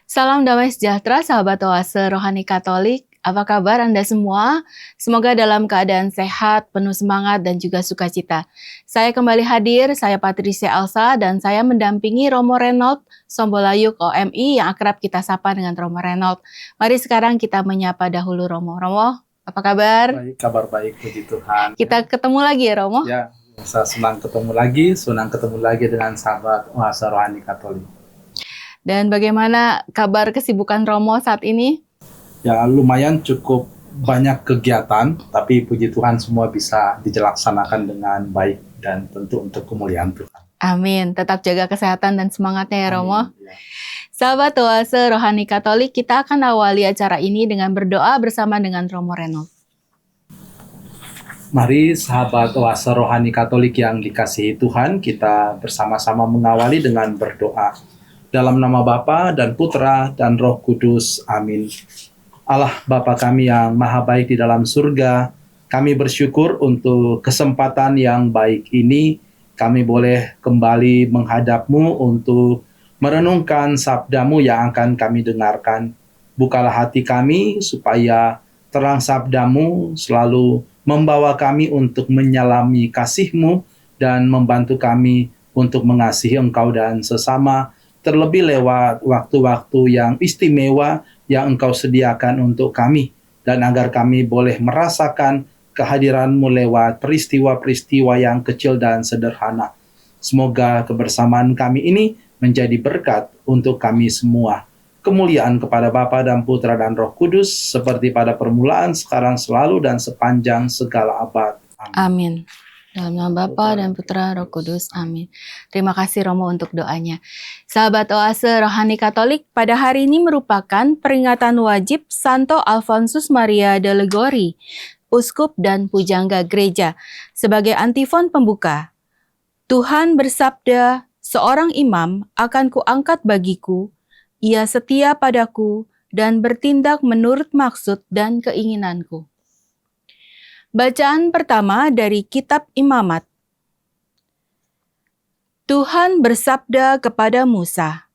Salam damai sejahtera sahabat Oase Rohani Katolik. Apa kabar Anda semua? Semoga dalam keadaan sehat, penuh semangat dan juga sukacita. Saya kembali hadir, saya Patricia Elsa dan saya mendampingi Romo Renold Sombolayuk OMI yang akrab kita sapa dengan Romo Renold. Mari sekarang kita menyapa dahulu Romo. Romo, apa kabar? Baik, kabar baik, puji Tuhan. Kita ketemu lagi ya Romo? Ya, saya senang ketemu lagi dengan sahabat Oase Rohani Katolik. Dan bagaimana kabar kesibukan Romo saat ini? Ya, lumayan cukup banyak kegiatan, tapi puji Tuhan semua bisa dilaksanakan dengan baik dan tentu untuk kemuliaan Tuhan. Amin, tetap jaga kesehatan dan semangatnya ya Romo. Amin, ya. Sahabat Oase Rohani Katolik, kita akan awali acara ini dengan berdoa bersama dengan Romo Renold. Mari sahabat Oase Rohani Katolik yang dikasihi Tuhan, kita bersama-sama mengawali dengan berdoa. Dalam nama Bapa dan Putra dan Roh Kudus. Amin. Allah Bapa kami yang maha baik di dalam surga, kami bersyukur untuk kesempatan yang baik ini. Kami boleh kembali menghadap-Mu untuk merenungkan sabda-Mu yang akan kami dengarkan. Bukalah hati kami supaya terang sabda-Mu selalu membawa kami untuk menyelami kasih-Mu dan membantu kami untuk mengasihi Engkau dan sesama, terlebih lewat waktu-waktu yang istimewa yang Engkau sediakan untuk kami, dan agar kami boleh merasakan kehadiran-Mu lewat peristiwa-peristiwa yang kecil dan sederhana. Semoga kebersamaan kami ini menjadi berkat untuk kami semua. Kemuliaan kepada Bapa dan Putra dan Roh Kudus, seperti pada permulaan, sekarang, selalu, dan sepanjang segala abad. Amin. Amin. Dalam nama Bapa dan Putra Roh Kudus. Amin. Terima kasih Romo untuk doanya. Sahabat Oase Rohani Katolik, pada hari ini merupakan peringatan wajib Santo Alfonsus Maria de Liguori, Uskup dan Pujangga Gereja, sebagai antifon pembuka. Tuhan bersabda, seorang imam akan kuangkat bagiku, ia setia padaku dan bertindak menurut maksud dan keinginanku. Bacaan pertama dari Kitab Imamat. Tuhan bersabda kepada Musa,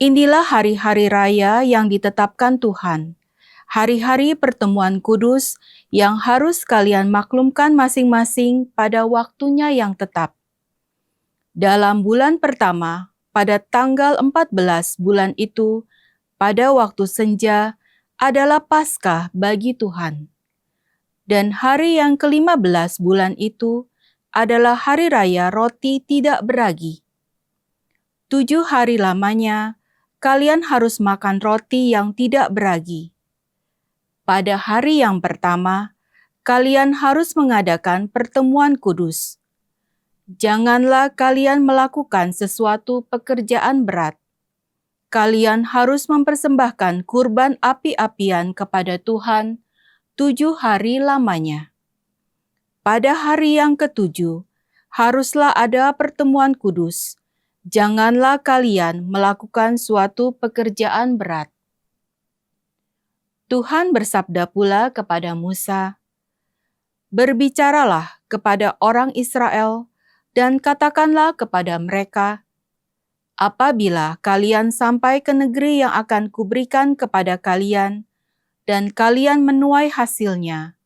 inilah hari-hari raya yang ditetapkan Tuhan, hari-hari pertemuan kudus yang harus kalian maklumkan masing-masing pada waktunya yang tetap. Dalam bulan pertama, pada tanggal 14 bulan itu, pada waktu senja, adalah Paskah bagi Tuhan. Dan hari yang ke-15 bulan itu adalah hari raya roti tidak beragi. 7 hari lamanya, kalian harus makan roti yang tidak beragi. Pada hari yang pertama, kalian harus mengadakan pertemuan kudus. Janganlah kalian melakukan sesuatu pekerjaan berat. Kalian harus mempersembahkan kurban api-apian kepada Tuhan 7 hari lamanya. Pada hari yang ke-7, haruslah ada pertemuan kudus. Janganlah kalian melakukan suatu pekerjaan berat. Tuhan bersabda pula kepada Musa, berbicaralah kepada orang Israel dan katakanlah kepada mereka, apabila kalian sampai ke negeri yang akan kuberikan kepada kalian, dan kalian menuai hasilnya,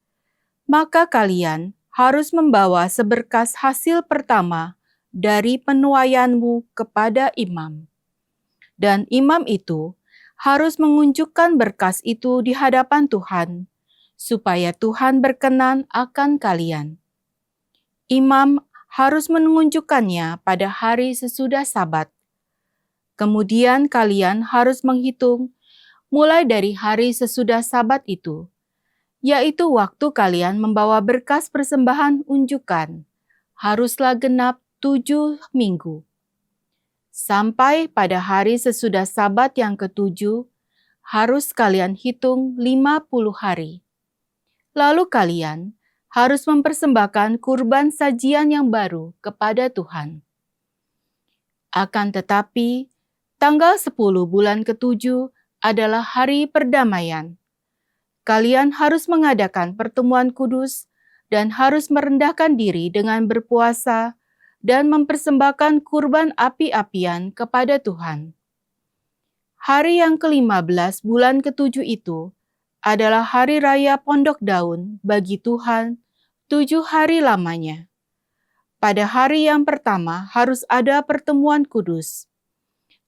maka kalian harus membawa seberkas hasil pertama dari penuaianmu kepada imam. Dan imam itu harus mengunjukkan berkas itu di hadapan Tuhan, supaya Tuhan berkenan akan kalian. Imam harus menunjukkannya pada hari sesudah Sabat. Kemudian kalian harus menghitung mulai dari hari sesudah Sabat itu, yaitu waktu kalian membawa berkas persembahan unjukan, haruslah genap 7 minggu. Sampai pada hari sesudah Sabat yang ke-7, harus kalian hitung 50 hari. Lalu kalian harus mempersembahkan kurban sajian yang baru kepada Tuhan. Akan tetapi, tanggal 10 bulan ke-7 adalah hari perdamaian. Kalian harus mengadakan pertemuan kudus dan harus merendahkan diri dengan berpuasa dan mempersembahkan kurban api-apian kepada Tuhan. Hari yang ke-15 bulan ke-7 itu adalah hari raya Pondok Daun bagi Tuhan 7 hari lamanya. Pada hari yang pertama harus ada pertemuan kudus.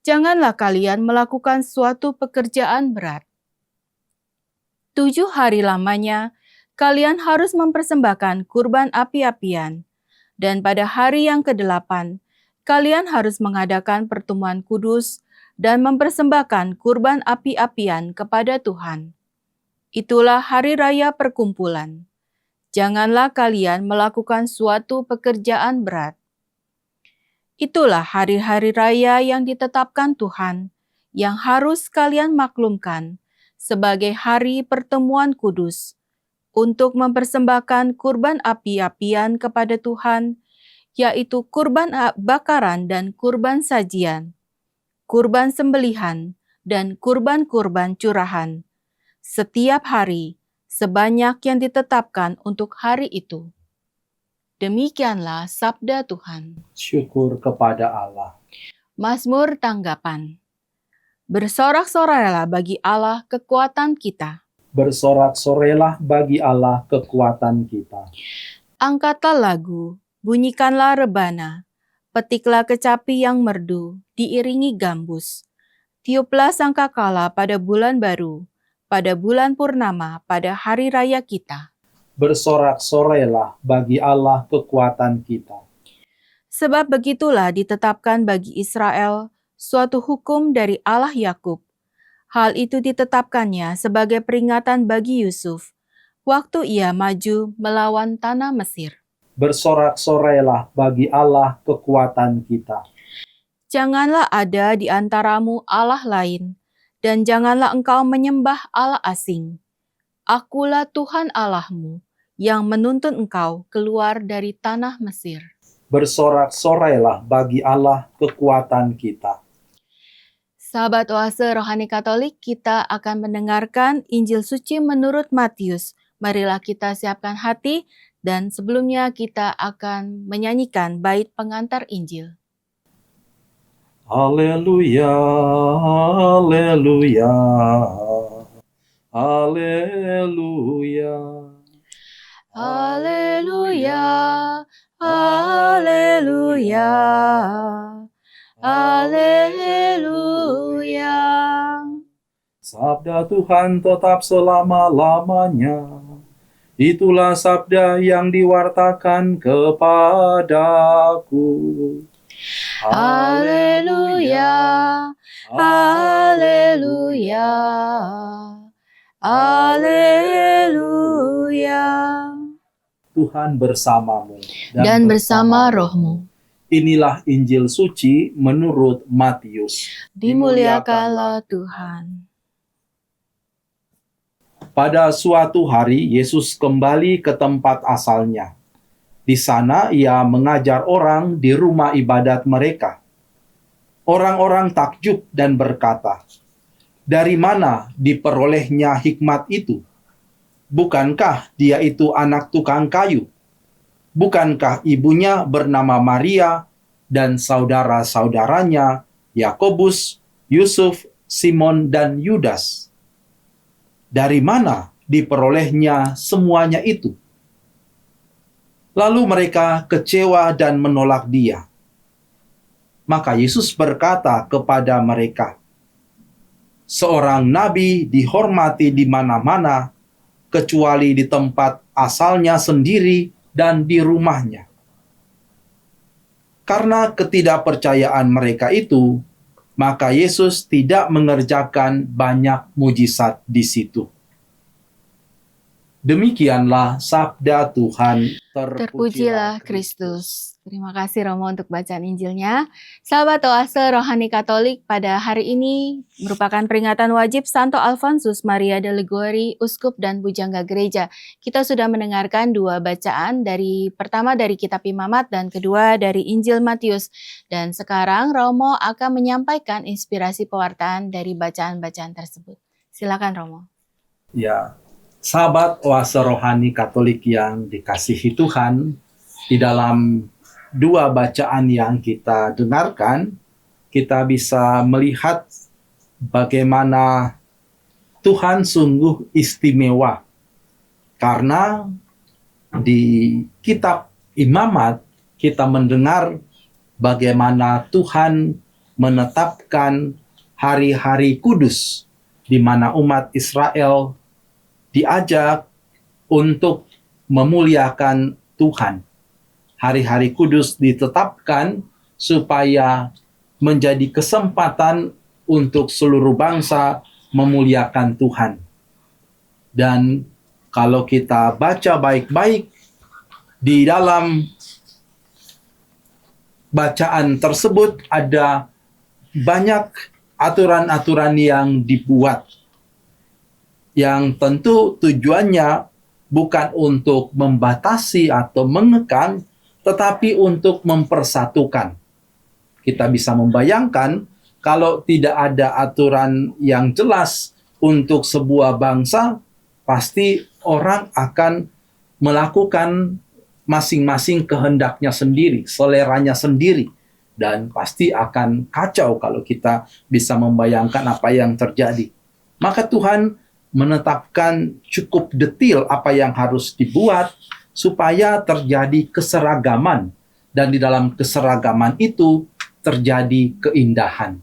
Janganlah kalian melakukan suatu pekerjaan berat. 7 hari lamanya kalian harus mempersembahkan kurban api-apian. Dan pada hari yang ke-8, kalian harus mengadakan pertemuan kudus dan mempersembahkan kurban api-apian kepada Tuhan. Itulah hari raya perkumpulan. Janganlah kalian melakukan suatu pekerjaan berat. Itulah hari-hari raya yang ditetapkan Tuhan, yang harus kalian maklumkan sebagai hari pertemuan kudus, untuk mempersembahkan kurban api-apian kepada Tuhan, yaitu kurban bakaran dan kurban sajian, kurban sembelihan, dan kurban-kurban curahan, setiap hari sebanyak yang ditetapkan untuk hari itu. Demikianlah sabda Tuhan. Syukur kepada Allah. Mazmur tanggapan. Bersorak-sorailah bagi Allah kekuatan kita. Bersorak-sorailah bagi Allah kekuatan kita. Angkatlah lagu, bunyikanlah rebana, petiklah kecapi yang merdu, diiringi gambus. Tiuplah sangkakala pada bulan baru, pada bulan purnama, pada hari raya kita. Bersorak-sorailah bagi Allah kekuatan kita. Sebab begitulah ditetapkan bagi Israel suatu hukum dari Allah Yakub. Hal itu ditetapkannya sebagai peringatan bagi Yusuf, waktu ia maju melawan tanah Mesir. Bersorak-sorailah bagi Allah kekuatan kita. Janganlah ada di antaramu Allah lain, dan janganlah engkau menyembah Allah asing. Akulah Tuhan Allahmu, yang menuntun engkau keluar dari tanah Mesir. Bersorak-sorailah bagi Allah kekuatan kita. Sahabat Oase Rohani Katolik, kita akan mendengarkan Injil Suci menurut Matius. Marilah kita siapkan hati, dan sebelumnya kita akan menyanyikan bait pengantar Injil. Haleluya, haleluya, haleluya. Haleluya, haleluya, haleluya. Sabda Tuhan tetap selama-lamanya. Itulah sabda yang diwartakan kepadaku. Haleluya, haleluya, haleluya. Tuhan bersamamu Dan bersama rohmu. Inilah Injil suci menurut Matius. Dimuliakanlah Tuhan. Pada suatu hari Yesus kembali ke tempat asalnya. Di sana ia mengajar orang di rumah ibadat mereka. Orang-orang takjub dan berkata, "Dari mana diperolehnya hikmat itu? Bukankah dia itu anak tukang kayu? Bukankah ibunya bernama Maria dan saudara-saudaranya Yakobus, Yusuf, Simon, dan Yudas? Dari mana diperolehnya semuanya itu?" Lalu mereka kecewa dan menolak dia. Maka Yesus berkata kepada mereka, "Seorang nabi dihormati di mana-mana, kecuali di tempat asalnya sendiri dan di rumahnya." Karena ketidakpercayaan mereka itu, maka Yesus tidak mengerjakan banyak mujizat di situ. Demikianlah sabda Tuhan. Terpujilah Kristus. Terima kasih Romo untuk bacaan Injilnya. Sahabat Oase Rohani Katolik, pada hari ini merupakan peringatan wajib Santo Alfonsus Maria de Liguori, Uskup dan Bujangga Gereja. Kita sudah mendengarkan dua bacaan, pertama dari Kitab Imamat dan kedua dari Injil Matius. Dan sekarang Romo akan menyampaikan inspirasi pewartaan dari bacaan-bacaan tersebut. Silakan Romo. Ya. Sahabat Oase Rohani Katolik yang dikasihi Tuhan, di dalam dua bacaan yang kita dengarkan, kita bisa melihat bagaimana Tuhan sungguh istimewa. Karena di kitab Imamat kita mendengar bagaimana Tuhan menetapkan hari-hari kudus di mana umat Israel diajak untuk memuliakan Tuhan. Hari-hari kudus ditetapkan supaya menjadi kesempatan untuk seluruh bangsa memuliakan Tuhan. Dan kalau kita baca baik-baik di dalam bacaan tersebut ada banyak aturan-aturan yang dibuat yang tentu tujuannya bukan untuk membatasi atau mengekang, tetapi untuk mempersatukan. Kita bisa membayangkan kalau tidak ada aturan yang jelas untuk sebuah bangsa, pasti orang akan melakukan masing-masing kehendaknya sendiri, seleranya sendiri. Dan pasti akan kacau kalau kita bisa membayangkan apa yang terjadi. Maka Tuhan menetapkan cukup detail apa yang harus dibuat supaya terjadi keseragaman. Dan di dalam keseragaman itu terjadi keindahan.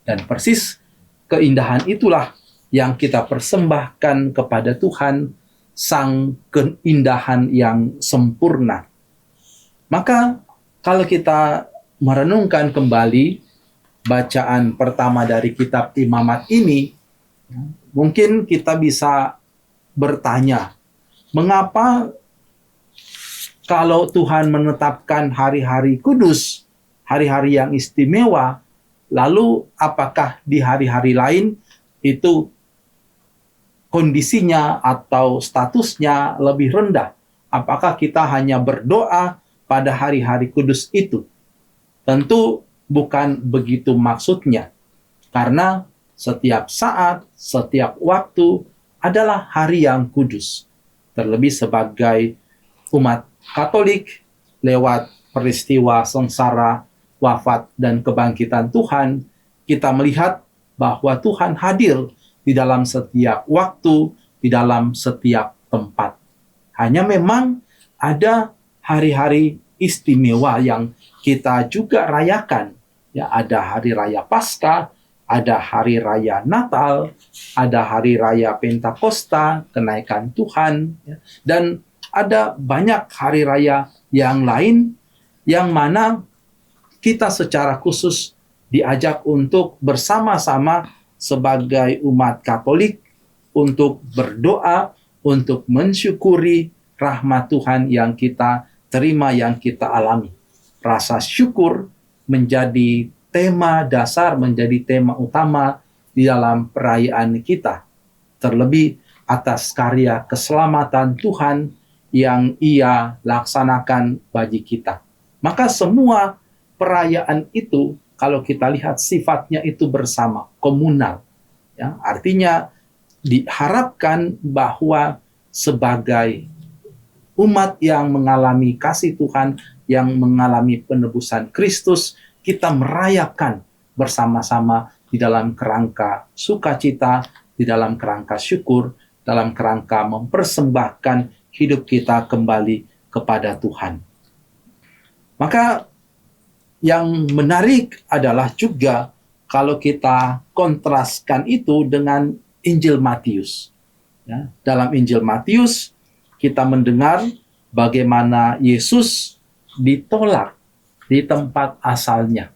Dan persis keindahan itulah yang kita persembahkan kepada Tuhan, sang keindahan yang sempurna. Maka kalau kita merenungkan kembali bacaan pertama dari kitab Imamat ini, mungkin kita bisa bertanya, mengapa kalau Tuhan menetapkan hari-hari kudus, hari-hari yang istimewa, lalu apakah di hari-hari lain itu kondisinya atau statusnya lebih rendah? Apakah kita hanya berdoa pada hari-hari kudus itu? Tentu bukan begitu maksudnya. Karena setiap saat, setiap waktu adalah hari yang kudus. Terlebih sebagai umat Katolik, lewat peristiwa sengsara, wafat, dan kebangkitan Tuhan, kita melihat bahwa Tuhan hadir di dalam setiap waktu, di dalam setiap tempat. Hanya memang ada hari-hari istimewa yang kita juga rayakan. Ya, ada hari raya Paskah, ada hari raya Natal, ada hari raya Pentakosta, kenaikan Tuhan, ya, dan ada banyak hari raya yang lain yang mana kita secara khusus diajak untuk bersama-sama sebagai umat Katolik untuk berdoa, untuk mensyukuri rahmat Tuhan yang kita terima, yang kita alami. Rasa syukur menjadi tema dasar, menjadi tema utama di dalam perayaan kita. Terlebih atas karya keselamatan Tuhan yang Ia laksanakan bagi kita. Maka semua perayaan itu, kalau kita lihat sifatnya itu bersama, komunal. Ya, artinya diharapkan bahwa sebagai umat yang mengalami kasih Tuhan, yang mengalami penebusan Kristus, kita merayakan bersama-sama di dalam kerangka sukacita, di dalam kerangka syukur, dalam kerangka mempersembahkan hidup kita kembali kepada Tuhan. Maka yang menarik adalah juga kalau kita kontraskan itu dengan Injil Matius. Ya, dalam Injil Matius kita mendengar bagaimana Yesus ditolak di tempat asalnya.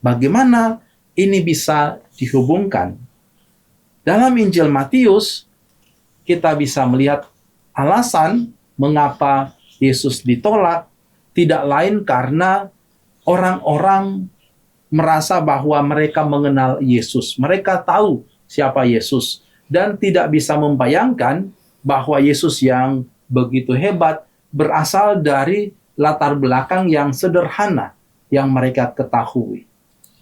Bagaimana ini bisa dihubungkan? Dalam Injil Matius kita bisa melihat alasan mengapa Yesus ditolak tidak lain karena orang-orang merasa bahwa mereka mengenal Yesus. Mereka tahu siapa Yesus dan tidak bisa membayangkan bahwa Yesus yang begitu hebat berasal dari latar belakang yang sederhana yang mereka ketahui.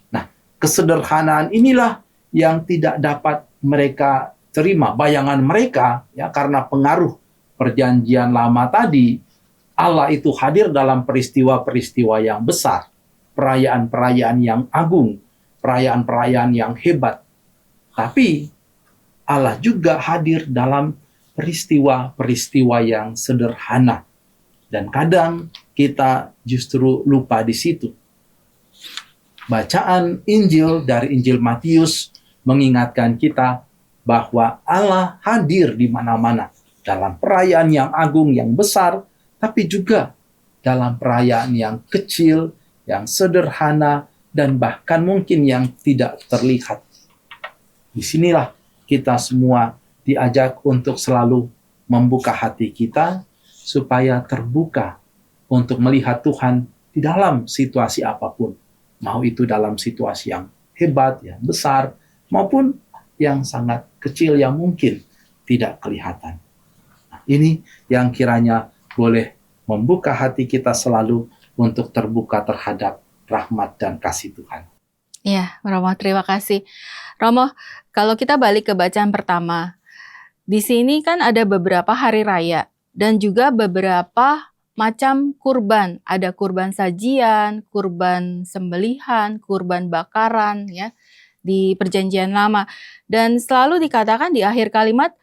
Nah, kesederhanaan inilah yang tidak dapat mereka terima. Bayangan mereka, ya, karena pengaruh perjanjian lama tadi, Allah itu hadir dalam peristiwa-peristiwa yang besar, perayaan-perayaan yang agung, perayaan-perayaan yang hebat. Tapi Allah juga hadir dalam peristiwa-peristiwa yang sederhana. Dan kadang kita justru lupa di situ. Bacaan Injil dari Injil Matius mengingatkan kita bahwa Allah hadir di mana-mana. Dalam perayaan yang agung, yang besar, tapi juga dalam perayaan yang kecil, yang sederhana, dan bahkan mungkin yang tidak terlihat. Disinilah kita semua diajak untuk selalu membuka hati kita supaya terbuka untuk melihat Tuhan di dalam situasi apapun. Mau itu dalam situasi yang hebat, yang besar, maupun yang sangat kecil yang mungkin tidak kelihatan. Nah, ini yang kiranya boleh membuka hati kita selalu untuk terbuka terhadap rahmat dan kasih Tuhan. Ya, Romo, terima kasih. Romo, kalau kita balik ke bacaan pertama, di sini kan ada beberapa hari raya dan juga beberapa macam kurban. Ada kurban sajian, kurban sembelihan, kurban bakaran ya di Perjanjian Lama. Dan selalu dikatakan di akhir kalimat,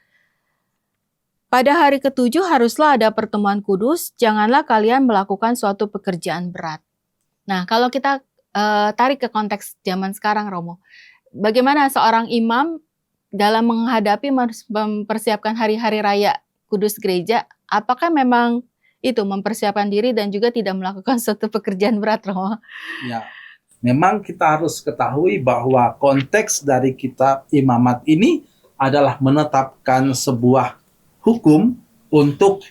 pada hari ketujuh haruslah ada pertemuan kudus, janganlah kalian melakukan suatu pekerjaan berat. Nah, kalau kita tarik ke konteks zaman sekarang, Romo, bagaimana seorang imam dalam menghadapi mempersiapkan hari-hari raya kudus gereja, apakah memang itu mempersiapkan diri dan juga tidak melakukan suatu pekerjaan berat, Romo? Ya, memang kita harus ketahui bahwa konteks dari kitab imamat ini adalah menetapkan sebuah hukum untuk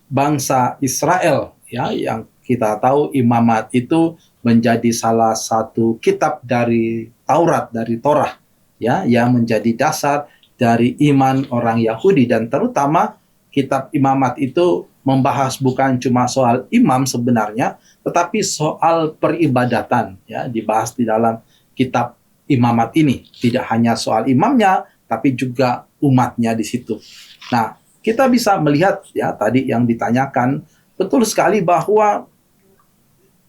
bangsa Israel, ya, yang kita tahu imamat itu menjadi salah satu kitab dari Taurat, dari Torah, ya, yang menjadi dasar dari iman orang Yahudi. Dan terutama kitab imamat itu membahas bukan cuma soal imam sebenarnya, tetapi soal peribadatan, ya, dibahas di dalam kitab imamat ini. Tidak hanya soal imamnya, tapi juga umatnya di situ. Nah, kita bisa melihat, ya, tadi yang ditanyakan, betul sekali bahwa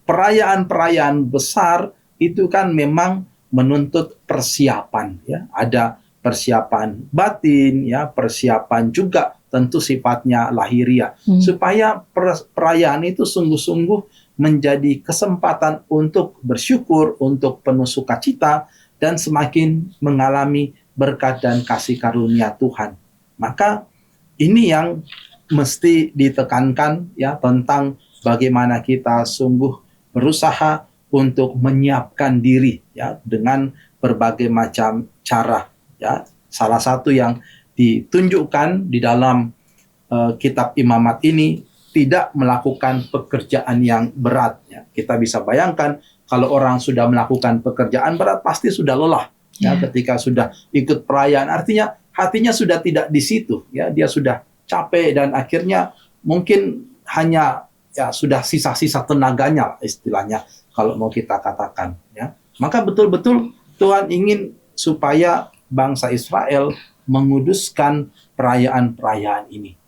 perayaan-perayaan besar itu kan memang menuntut persiapan, ya. Ada persiapan batin, ya, persiapan juga tentu sifatnya lahiriah, supaya perayaan itu sungguh-sungguh menjadi kesempatan untuk bersyukur, untuk penuh sukacita, dan semakin mengalami berkat dan kasih karunia Tuhan. Maka ini yang mesti ditekankan, ya, tentang bagaimana kita sungguh berusaha untuk menyiapkan diri, ya, dengan berbagai macam cara, ya. Salah satu yang ditunjukkan di dalam kitab imamat ini tidak melakukan pekerjaan yang berat, ya. Kita bisa bayangkan kalau orang sudah melakukan pekerjaan berat pasti sudah lelah, ya, ketika sudah ikut perayaan, artinya hatinya sudah tidak di situ, ya. Dia sudah capek dan akhirnya mungkin hanya, ya, sudah sisa-sisa tenaganya istilahnya kalau mau kita katakan, ya. Maka betul-betul Tuhan ingin supaya bangsa Israel menguduskan perayaan-perayaan ini.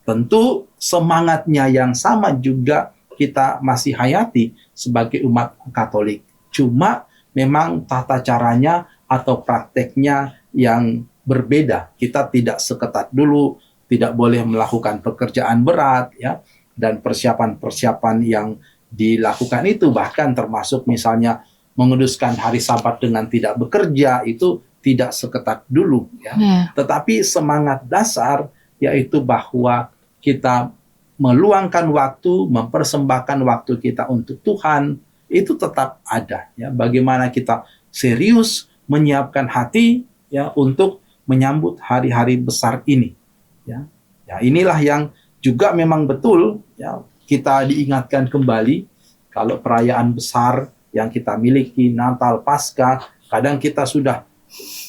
Tentu semangatnya yang sama juga kita masih hayati sebagai umat Katolik. Cuma memang tata caranya atau prakteknya yang berbeda. Kita tidak seketat dulu, tidak boleh melakukan pekerjaan berat, ya. Dan persiapan-persiapan yang dilakukan itu bahkan termasuk misalnya menguduskan hari Sabat dengan tidak bekerja, itu tidak seketat dulu, ya. Tetapi semangat dasar yaitu bahwa kita meluangkan waktu, mempersembahkan waktu kita untuk Tuhan, itu tetap ada, ya. Bagaimana kita serius menyiapkan hati, ya, untuk menyambut hari-hari besar ini, ya. Ya, inilah yang juga memang betul, ya, kita diingatkan kembali kalau perayaan besar yang kita miliki, Natal, Paskah, kadang kita sudah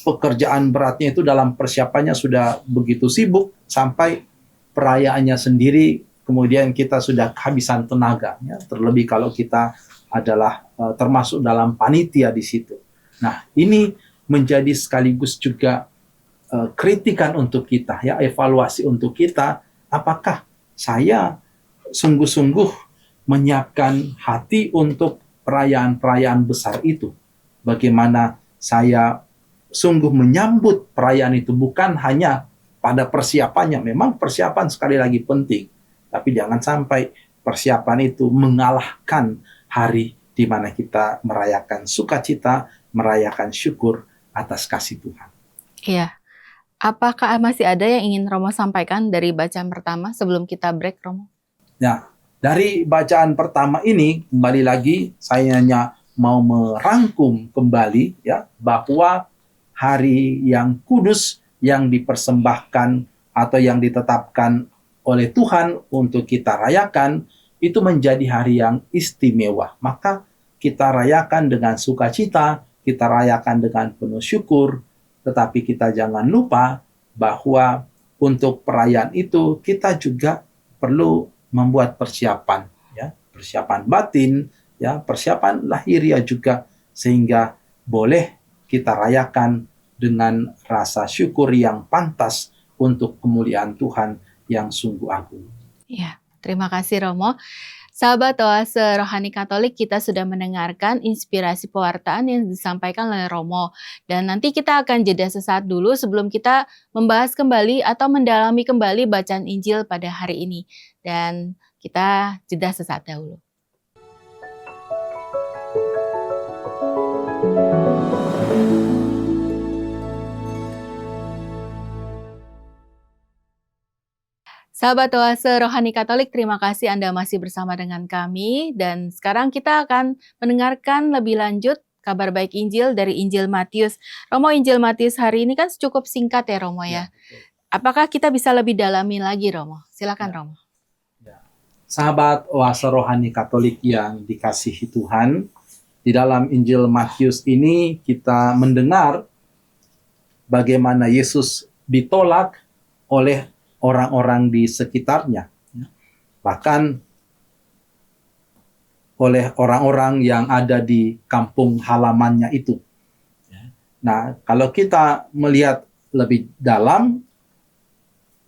pekerjaan beratnya itu dalam persiapannya sudah begitu sibuk sampai perayaannya sendiri kemudian kita sudah kehabisan tenaga, ya. Terlebih kalau kita adalah termasuk dalam panitia di situ. Nah, ini menjadi sekaligus juga kritikan untuk kita, ya, evaluasi untuk kita, apakah saya sungguh-sungguh menyiapkan hati untuk perayaan-perayaan besar itu? Bagaimana saya sungguh menyambut perayaan itu, bukan hanya pada persiapannya. Memang persiapan sekali lagi penting, tapi jangan sampai persiapan itu mengalahkan hari di mana kita merayakan sukacita, merayakan syukur atas kasih Tuhan. Iya. Apakah masih ada yang ingin Romo sampaikan dari bacaan pertama sebelum kita break, Romo? Nah, dari bacaan pertama ini, kembali lagi saya hanya mau merangkum kembali ya, bahwa hari yang kudus yang dipersembahkan atau yang ditetapkan oleh Tuhan untuk kita rayakan, itu menjadi hari yang istimewa. Maka kita rayakan dengan sukacita, kita rayakan dengan penuh syukur, tetapi kita jangan lupa bahwa untuk perayaan itu kita juga perlu membuat persiapan, ya, persiapan batin, ya, persiapan lahiriah juga, sehingga boleh kita rayakan dengan rasa syukur yang pantas untuk kemuliaan Tuhan yang sungguh agung. Ya, terima kasih Romo. Sahabat Oase Rohani Katolik, kita sudah mendengarkan inspirasi pewartaan yang disampaikan oleh Romo. Dan nanti kita akan jeda sesaat dulu sebelum kita membahas kembali atau mendalami kembali bacaan Injil pada hari ini. Dan kita jeda sesaat dahulu. Sahabat Oase Rohani Katolik, terima kasih Anda masih bersama dengan kami. Dan sekarang kita akan mendengarkan lebih lanjut kabar baik Injil dari Injil Matius. Romo, Injil Matius hari ini kan cukup singkat ya Romo ya. Apakah kita bisa lebih dalami lagi Romo? Silakan Romo. Sahabat Oase Rohani Katolik yang dikasihi Tuhan, di dalam Injil Matius ini kita mendengar bagaimana Yesus ditolak oleh orang-orang di sekitarnya, bahkan oleh orang-orang yang ada di kampung halamannya itu. Nah, kalau kita melihat lebih dalam,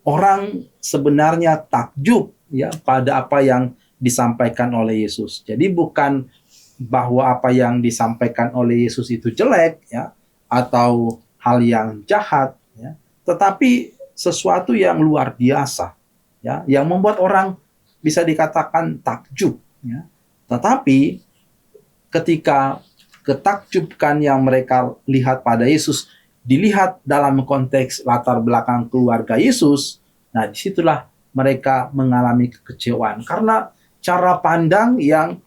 orang sebenarnya takjub ya pada apa yang disampaikan oleh Yesus. Jadi bukan bahwa apa yang disampaikan oleh Yesus itu jelek ya atau hal yang jahat ya, tetapi sesuatu yang luar biasa, ya, yang membuat orang bisa dikatakan takjub. Ya. Tetapi ketika ketakjubkan yang mereka lihat pada Yesus dilihat dalam konteks latar belakang keluarga Yesus, nah disitulah mereka mengalami kekecewaan. Karena cara pandang yang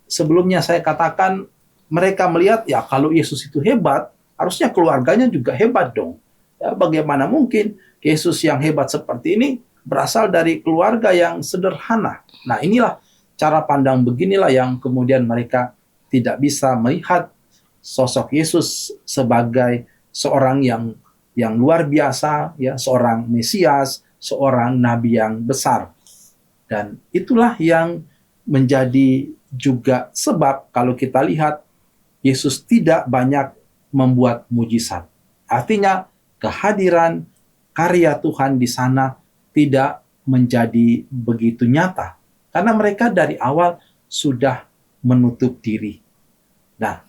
sebelumnya saya katakan, mereka melihat ya kalau Yesus itu hebat, harusnya keluarganya juga hebat dong. Ya, bagaimana mungkin Yesus yang hebat seperti ini berasal dari keluarga yang sederhana. Nah, inilah cara pandang beginilah yang kemudian mereka tidak bisa melihat sosok Yesus sebagai seorang yang luar biasa, ya, seorang Mesias, seorang nabi yang besar. Dan itulah yang menjadi juga sebab kalau kita lihat Yesus tidak banyak membuat mujizat. Artinya kehadiran karya Tuhan di sana tidak menjadi begitu nyata. Karena mereka dari awal sudah menutup diri. Nah,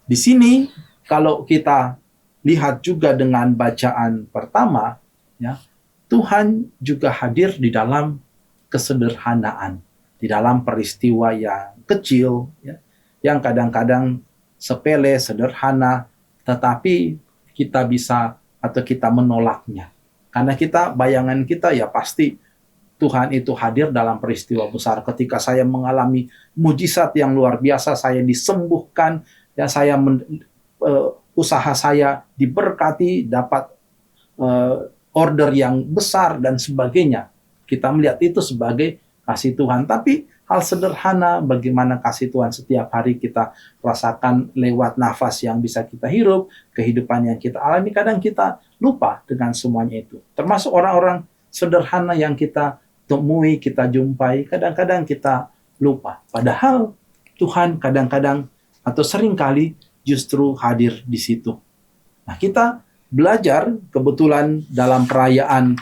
di sini kalau kita lihat juga dengan bacaan pertama, ya, Tuhan juga hadir di dalam kesederhanaan. Di dalam peristiwa yang kecil, ya, yang kadang-kadang sepele, sederhana, tetapi kita bisa atau kita menolaknya. Karena bayangan kita ya pasti Tuhan itu hadir dalam peristiwa besar. Ketika saya mengalami mujizat yang luar biasa, saya disembuhkan, ya saya usaha saya diberkati, dapat order yang besar dan sebagainya. Kita melihat itu sebagai kasih Tuhan. Tapi hal sederhana bagaimana kasih Tuhan setiap hari kita rasakan lewat nafas yang bisa kita hirup, kehidupan yang kita alami, kadang kita lupa dengan semuanya itu. Termasuk orang-orang sederhana yang kita temui, kita jumpai, kadang-kadang kita lupa. Padahal Tuhan kadang-kadang atau seringkali justru hadir di situ. Nah, kita belajar kebetulan dalam perayaan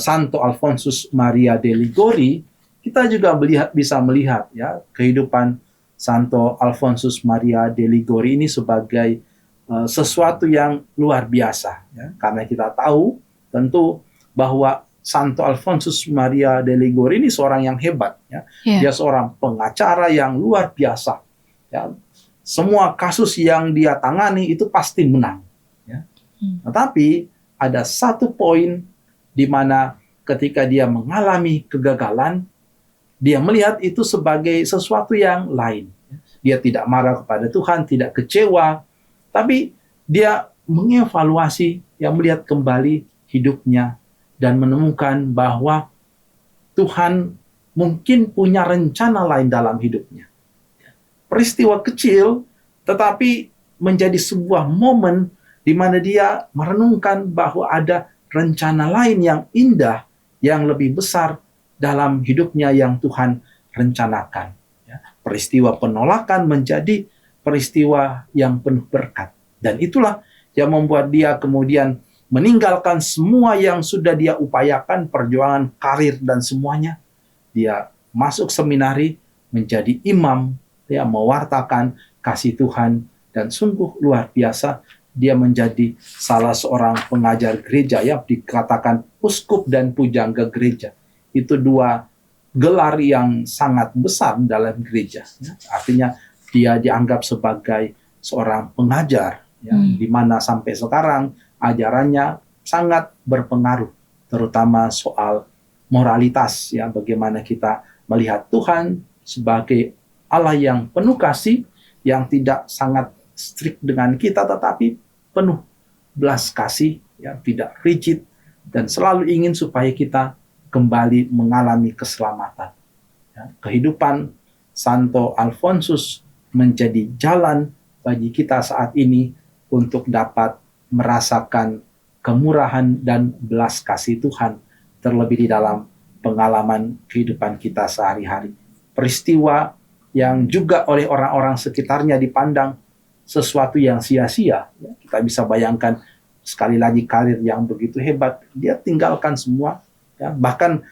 Santo Alfonsus Maria de Liguori, kita juga bisa melihat ya kehidupan Santo Alfonsus Maria de Liguori ini sebagai sesuatu yang luar biasa, ya. Karena kita tahu tentu bahwa Santo Alfonsus Maria de Liguori ini seorang yang hebat, ya. Dia seorang pengacara yang luar biasa, ya. Semua kasus yang dia tangani itu pasti menang, ya. Tetapi ada satu poin di mana ketika dia mengalami kegagalan, dia melihat itu sebagai sesuatu yang lain. Dia tidak marah kepada Tuhan, tidak kecewa, tapi dia mengevaluasi, yang melihat kembali hidupnya dan menemukan bahwa Tuhan mungkin punya rencana lain dalam hidupnya. Peristiwa kecil, tetapi menjadi sebuah momen di mana dia merenungkan bahwa ada rencana lain yang indah, yang lebih besar dalam hidupnya yang Tuhan rencanakan. Peristiwa penolakan menjadi peristiwa yang penuh berkat. Dan itulah yang membuat dia kemudian meninggalkan semua yang sudah dia upayakan, perjuangan karir dan semuanya. Dia masuk seminari, menjadi imam, dia mewartakan kasih Tuhan, dan sungguh luar biasa. Dia menjadi salah seorang pengajar gereja, ya, dikatakan uskup dan pujangga gereja. Itu dua gelar yang sangat besar dalam gereja, ya. Artinya dia dianggap sebagai seorang pengajar, ya, di mana sampai sekarang ajarannya sangat berpengaruh, terutama soal moralitas, ya, bagaimana kita melihat Tuhan sebagai Allah yang penuh kasih, yang tidak sangat strict dengan kita, tetapi penuh belas kasih, ya, tidak rigid, dan selalu ingin supaya kita kembali mengalami keselamatan. Ya, kehidupan Santo Alfonsus menjadi jalan bagi kita saat ini untuk dapat merasakan kemurahan dan belas kasih Tuhan, terlebih di dalam pengalaman kehidupan kita sehari-hari. Peristiwa yang juga oleh orang-orang sekitarnya dipandang sesuatu yang sia-sia. Ya, kita bisa bayangkan sekali lagi karir yang begitu hebat, dia tinggalkan semua. Ya, bahkan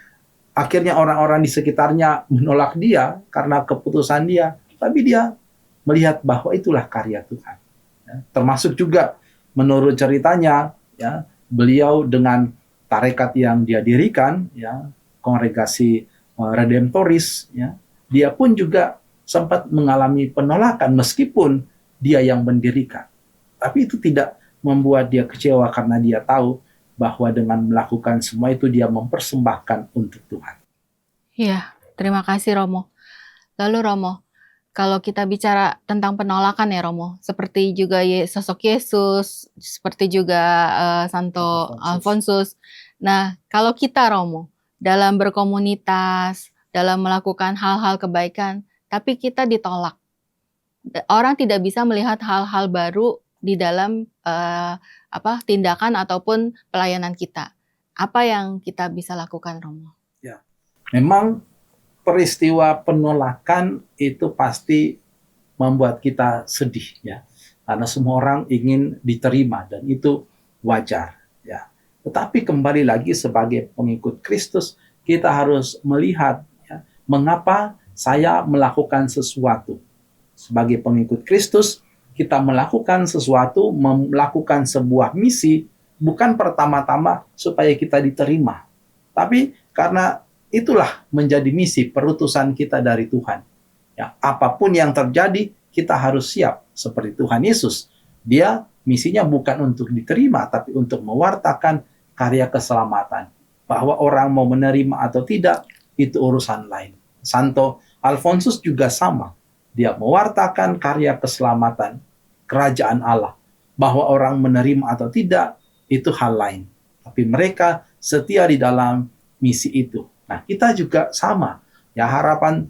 akhirnya orang-orang di sekitarnya menolak dia karena keputusan dia, tapi dia melihat bahwa itulah karya Tuhan. Ya, termasuk juga menurut ceritanya, ya, beliau dengan tarekat yang dia dirikan, ya, kongregasi Redemptoris, ya, dia pun juga sempat mengalami penolakan meskipun dia yang mendirikan. Tapi itu tidak membuat dia kecewa karena dia tahu bahwa dengan melakukan semua itu dia mempersembahkan untuk Tuhan. Iya, terima kasih Romo. Lalu Romo, kalau kita bicara tentang penolakan ya Romo, seperti juga sosok Yesus, seperti juga Santo Alfonsus. Nah, kalau kita Romo, dalam berkomunitas, dalam melakukan hal-hal kebaikan, tapi kita ditolak. Orang tidak bisa melihat hal-hal baru di dalam tindakan ataupun pelayanan kita. Apa yang kita bisa lakukan, Romo? Ya, memang peristiwa penolakan itu pasti membuat kita sedih, ya, karena semua orang ingin diterima dan itu wajar, ya. Tetapi kembali lagi sebagai pengikut Kristus, kita harus melihat, ya, mengapa saya melakukan sesuatu. Sebagai pengikut Kristus, kita melakukan sesuatu, melakukan sebuah misi, bukan pertama-tama supaya kita diterima, tapi karena itulah menjadi misi perutusan kita dari Tuhan. Ya, apapun yang terjadi, kita harus siap seperti Tuhan Yesus. Dia misinya bukan untuk diterima, tapi untuk mewartakan karya keselamatan. Bahwa orang mau menerima atau tidak, itu urusan lain. Santo Alfonsus juga sama. Dia mewartakan karya keselamatan kerajaan Allah. Bahwa orang menerima atau tidak, itu hal lain. Tapi mereka setia di dalam misi itu. Nah, kita juga sama. Ya, harapan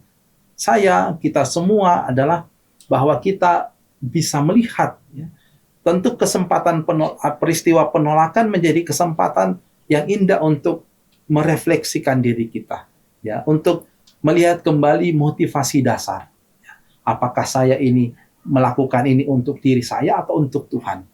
saya, kita semua adalah bahwa kita bisa melihat, ya, tentu kesempatan peristiwa penolakan menjadi kesempatan yang indah untuk merefleksikan diri kita, ya, untuk melihat kembali motivasi dasar. Ya, apakah saya ini melakukan ini untuk diri saya atau untuk Tuhan?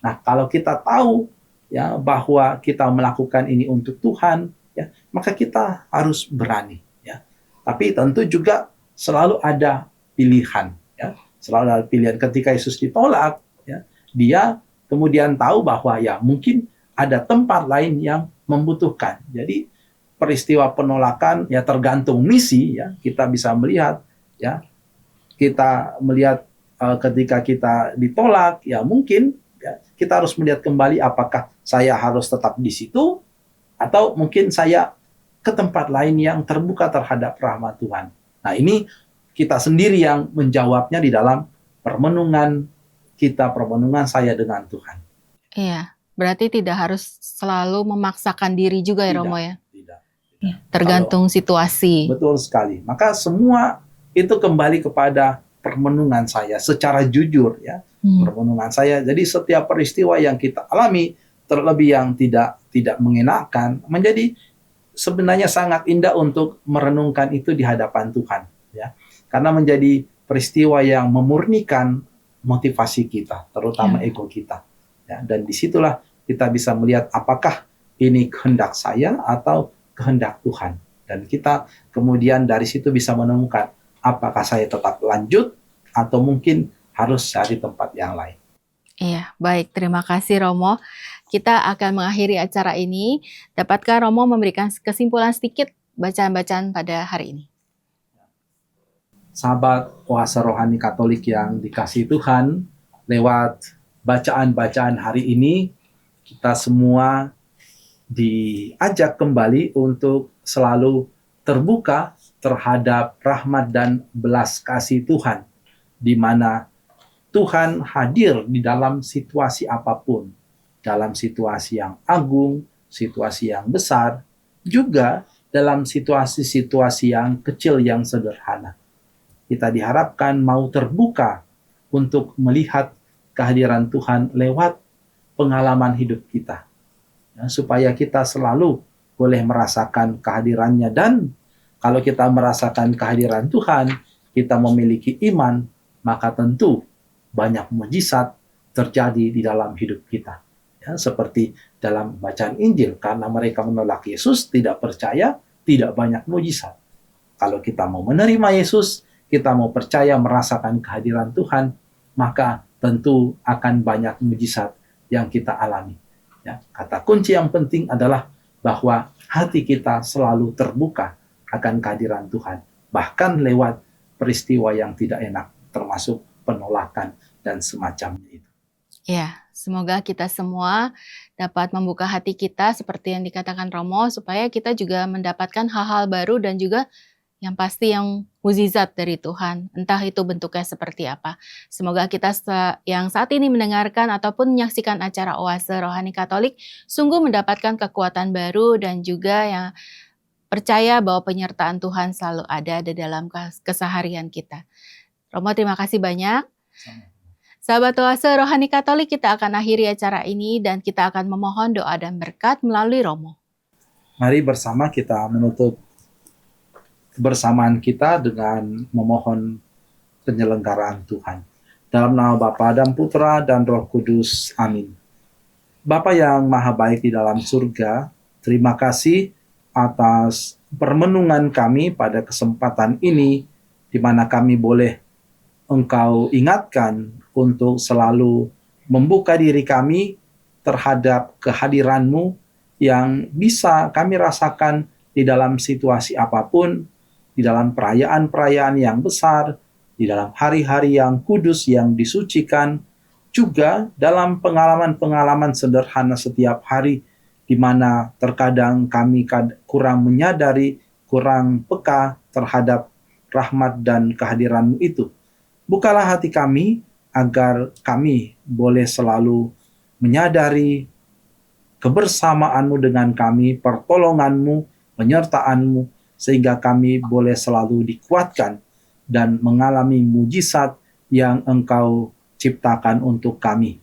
Nah, kalau kita tahu, ya, bahwa kita melakukan ini untuk Tuhan, ya, maka kita harus berani, ya. Tapi tentu juga selalu ada pilihan, ya. Selalu ada pilihan. Ketika Yesus ditolak, ya, dia kemudian tahu bahwa ya mungkin ada tempat lain yang membutuhkan. Jadi peristiwa penolakan ya tergantung misi ya. Kita bisa melihat ya, kita melihat ketika kita ditolak ya mungkin ya, kita harus melihat kembali apakah saya harus tetap di situ atau mungkin saya ke tempat lain yang terbuka terhadap rahmat Tuhan. Nah, ini kita sendiri yang menjawabnya di dalam permenungan kita, permenungan saya dengan Tuhan. Iya, berarti tidak harus selalu memaksakan diri juga ya Tidak, Romo ya? tidak. Tergantung situasi. Betul sekali. Maka semua itu kembali kepada permenungan saya secara jujur ya. Permenungan saya. Jadi setiap peristiwa yang kita alami, terlebih yang tidak mengenakan, menjadi sebenarnya sangat indah untuk merenungkan itu di hadapan Tuhan ya. Karena menjadi peristiwa yang memurnikan motivasi kita, terutama ego kita. Ya, dan disitulah kita bisa melihat apakah ini kehendak saya atau kehendak Tuhan. Dan kita kemudian dari situ bisa menemukan apakah saya tetap lanjut atau mungkin harus cari tempat yang lain. Iya, baik. Terima kasih Romo. Kita akan mengakhiri acara ini. Dapatkah Romo memberikan kesimpulan sedikit bacaan-bacaan pada hari ini? Sahabat kuasa rohani Katolik yang dikasihi Tuhan, lewat bacaan-bacaan hari ini, kita semua diajak kembali untuk selalu terbuka terhadap rahmat dan belas kasih Tuhan, di mana Tuhan hadir di dalam situasi apapun, dalam situasi yang agung, situasi yang besar, juga dalam situasi-situasi yang kecil yang sederhana. Kita diharapkan mau terbuka untuk melihat kehadiran Tuhan lewat pengalaman hidup kita. Ya, supaya kita selalu boleh merasakan kehadirannya, dan kalau kita merasakan kehadiran Tuhan, kita memiliki iman, maka tentu banyak mujizat terjadi di dalam hidup kita. Ya, seperti dalam bacaan Injil, karena mereka menolak Yesus, tidak percaya, tidak banyak mujizat. Kalau kita mau menerima Yesus, kita mau percaya merasakan kehadiran Tuhan, maka tentu akan banyak mujizat yang kita alami. Ya, kata kunci yang penting adalah bahwa hati kita selalu terbuka akan kehadiran Tuhan, bahkan lewat peristiwa yang tidak enak, termasuk penolakan dan semacamnya itu. Ya, semoga kita semua dapat membuka hati kita seperti yang dikatakan Romo, supaya kita juga mendapatkan hal-hal baru dan juga yang pasti yang mukjizat dari Tuhan, entah itu bentuknya seperti apa. Semoga kita yang saat ini mendengarkan ataupun menyaksikan acara Oase Rohani Katolik sungguh mendapatkan kekuatan baru dan juga yang percaya bahwa penyertaan Tuhan selalu ada di dalam keseharian kita. Romo, terima kasih banyak. Sahabat Oase Rohani Katolik, kita akan akhiri acara ini dan kita akan memohon doa dan berkat melalui Romo. Mari bersama kita menutup kebersamaan kita dengan memohon penyelenggaraan Tuhan. Dalam nama Bapa dan Putra dan Roh Kudus. Amin. Bapa yang maha baik di dalam surga, terima kasih atas permenungan kami pada kesempatan ini, di mana kami boleh Engkau ingatkan untuk selalu membuka diri kami terhadap kehadiran-Mu yang bisa kami rasakan di dalam situasi apapun, di dalam perayaan-perayaan yang besar, di dalam hari-hari yang kudus yang disucikan, juga dalam pengalaman-pengalaman sederhana setiap hari, di mana terkadang kami kurang menyadari, kurang peka terhadap rahmat dan kehadiran-Mu itu. Bukalah hati kami agar kami boleh selalu menyadari kebersamaan-Mu dengan kami, pertolongan-Mu, penyertaan-Mu, sehingga kami boleh selalu dikuatkan dan mengalami mujizat yang Engkau ciptakan untuk kami.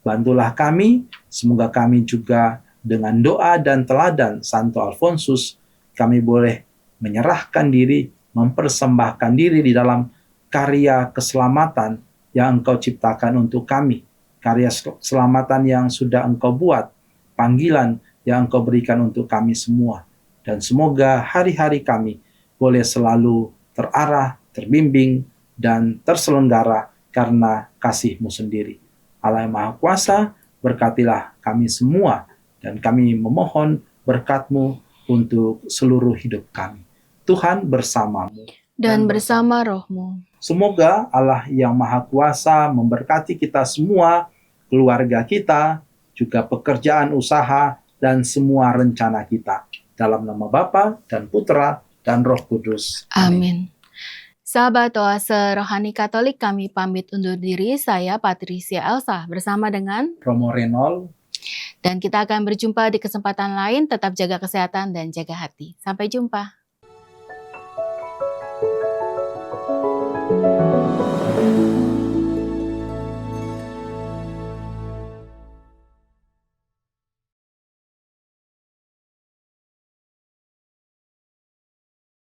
Bantulah kami, semoga kami juga dengan doa dan teladan Santo Alfonsus, kami boleh menyerahkan diri, mempersembahkan diri di dalam karya keselamatan yang Engkau ciptakan untuk kami. Karya keselamatan yang sudah Engkau buat, panggilan yang Engkau berikan untuk kami semua. Dan semoga hari-hari kami boleh selalu terarah, terbimbing, dan terselenggara karena kasih-Mu sendiri. Allah yang Maha Kuasa, berkatilah kami semua, dan kami memohon berkat-Mu untuk seluruh hidup kami. Tuhan bersamamu. Dan bersama rohmu. Semoga Allah yang Maha Kuasa memberkati kita semua, keluarga kita, juga pekerjaan usaha, dan semua rencana kita. Dalam nama Bapa dan Putra dan Roh Kudus. Amin. Sahabat Oase Rohani Katolik, kami pamit undur diri. Saya Patricia Elsa bersama dengan Romo Renol. dan kita akan berjumpa di kesempatan lain. Tetap jaga kesehatan dan jaga hati. Sampai jumpa.